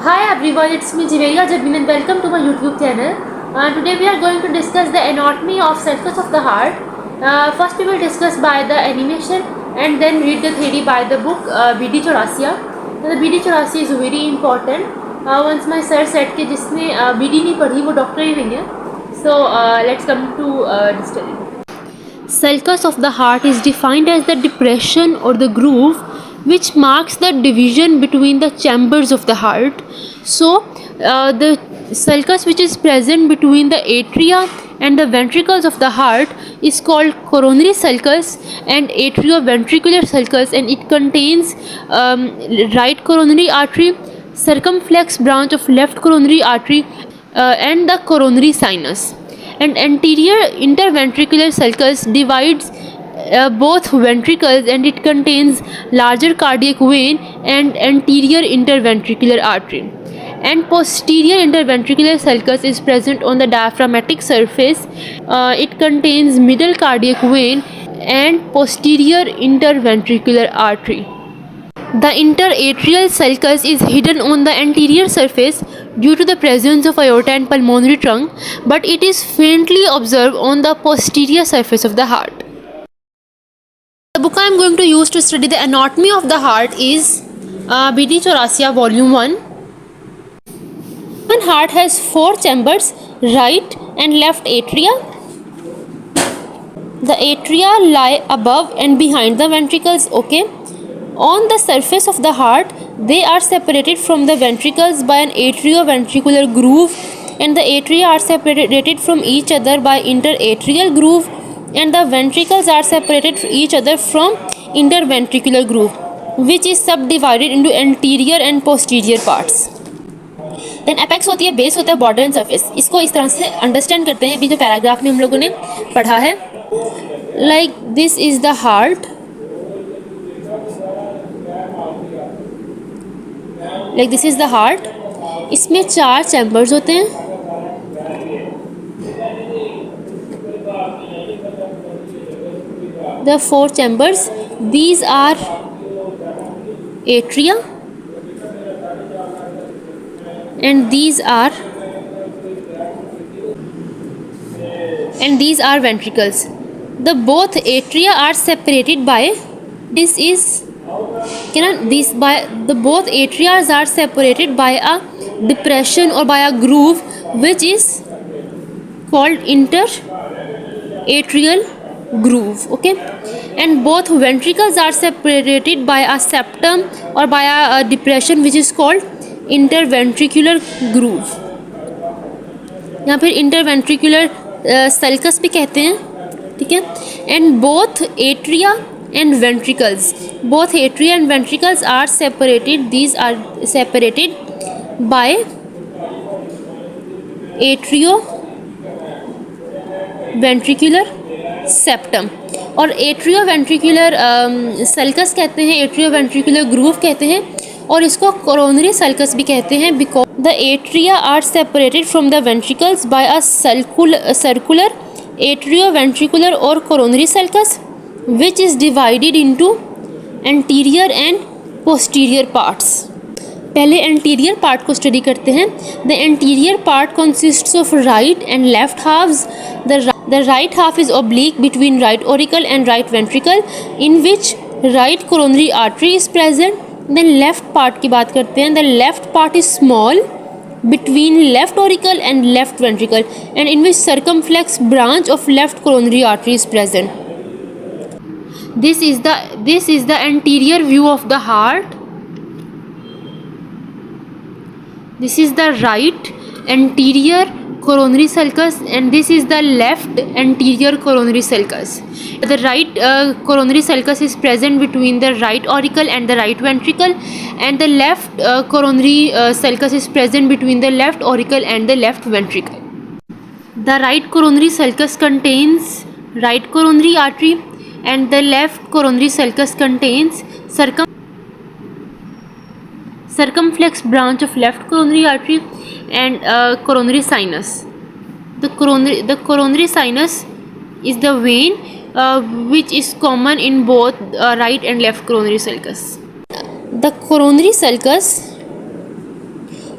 Hi everyone, it's me Jiveya Jabin and welcome to my YouTube channel. Today we are going to discuss the anatomy of circus of the heart. First we will discuss by the animation and then read the theory by the book BD Chaurasia. The BD Chaurasia is very important. Once my sir said कि जिसने BD नहीं पढ़ी वो doctor ही नहीं है. So let's come to this study. Sulcus of the heart is defined as the depression or the groove which marks the division between the chambers of the heart. So, the sulcus which is present between the atria and the ventricles of the heart is called coronary sulcus and atrioventricular sulcus, and it contains right coronary artery, circumflex branch of left coronary artery, and the coronary sinus. And anterior interventricular sulcus divides both ventricles, and it contains larger cardiac vein and anterior interventricular artery. And posterior interventricular sulcus is present on the diaphragmatic surface. It contains middle cardiac vein and posterior interventricular artery. The interatrial sulcus is hidden on the anterior surface due to the presence of aorta and pulmonary trunk, but it is faintly observed on the posterior surface of the heart. The book I am going to use to study the anatomy of the heart is BD Chaurasia Volume 1. One heart has 4 chambers, right and left atria. The atria lie above and behind the ventricles. Okay. On the surface of the heart, they are separated from the ventricles by an atrioventricular groove, and the atria are separated from each other by interatrial groove, and the ventricles are separated from each other from interventricular groove, which is subdivided into anterior and posterior parts. Then apex होती है, base होता है, border and surface. इसको इस तरह से understand करते हैं. अभी जो पैराग्राफ में हम लोगों ने पढ़ा है, like this is the heart. Like this is the heart. इसमें 4 chambers होते हैं. The 4 chambers. These are atria, and these are ventricles. The both atria are separated by both atria are separated by a depression or by a groove which is called interatrial groove. Okay, and both ventricles are separated by a septum or by a depression which is called interventricular groove. यहाँ फिर interventricular sulcus भी कहते हैं, ठीक है. And both atria and ventricles are separated. These are separated by atrioventricular septum, और atrioventricular sulcus कहते हैं, atrioventricular groove कहते हैं, और इसको coronary sulcus भी कहते हैं, because the atria are separated from the ventricles by a circular atrioventricular or coronary sulcus, which is divided into anterior and posterior parts. पहले anterior part को study करते हैं. The anterior part consists of right and left halves. The right half is oblique between right auricle and right ventricle, in which right coronary artery is present. Then left part की बात करते हैं. The left part is small between left auricle and left ventricle, and in which circumflex branch of left coronary artery is present. This is the anterior view of the heart. This is the right anterior coronary sulcus, and this is the left anterior coronary sulcus. The right coronary sulcus is present between the right auricle and the right ventricle, and the left coronary sulcus is present between the left auricle and the left ventricle. The right coronary sulcus contains right coronary artery, and the left coronary sulcus contains circumflex branch of left coronary artery and coronary sinus. The coronary sinus is the vein which is common in both right and left coronary sulcus. The coronary sulcus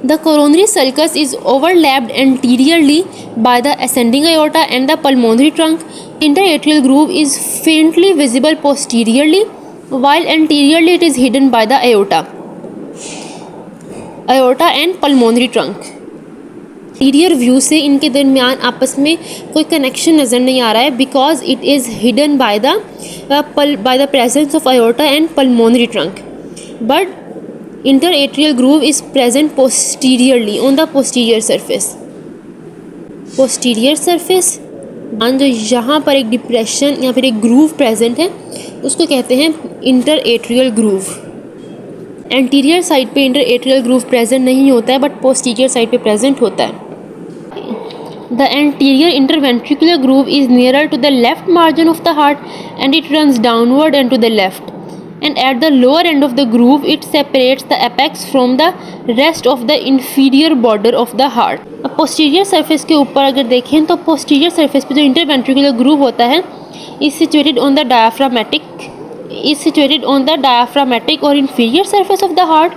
The coronary sulcus is overlapped anteriorly by the ascending aorta and the pulmonary trunk. Interatrial groove is faintly visible posteriorly, while anteriorly it is hidden by the aorta and pulmonary trunk. Interior view से इनके दरमियान आपस में कोई connection नज़र नहीं आ रहा है because it is hidden by the presence of aorta and pulmonary trunk. But interatrial groove is present posteriorly on the posterior surface. Posterior surface जो यहाँ पर एक डिप्रेशन या फिर एक ग्रूव प्रेजेंट है उसको कहते हैं इंटरएट्रियल ग्रूव. एंटीरियर साइड पे इंटरएट्रियल ग्रूव प्रेजेंट नहीं होता है बट पोस्टीरियर साइड पे प्रेजेंट होता है. The anterior interventricular groove is nearer to the left margin of the heart and it runs downward and to the left. And at the lower end of the groove, it separates the apex from the rest of the inferior border of the heart. अब posterior surface के ऊपर अगर देखें तो posterior surface पे जो interventricular groove होता है is situated on the diaphragmatic or inferior surface of the heart.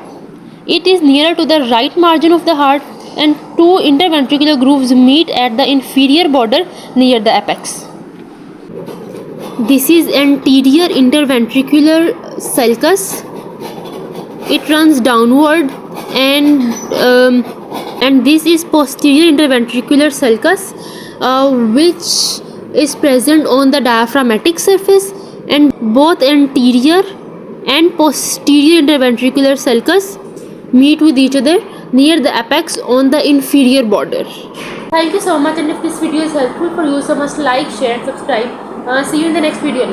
It is nearer to the right margin of the heart and two interventricular grooves meet at the inferior border near the apex. This is anterior interventricular sulcus. It runs downward and this is posterior interventricular sulcus which is present on the diaphragmatic surface, and both anterior and posterior interventricular sulcus meet with each other near the apex on the inferior border. Thank you so much, and if this video is helpful for you, so must like, share and subscribe. See you in the next video.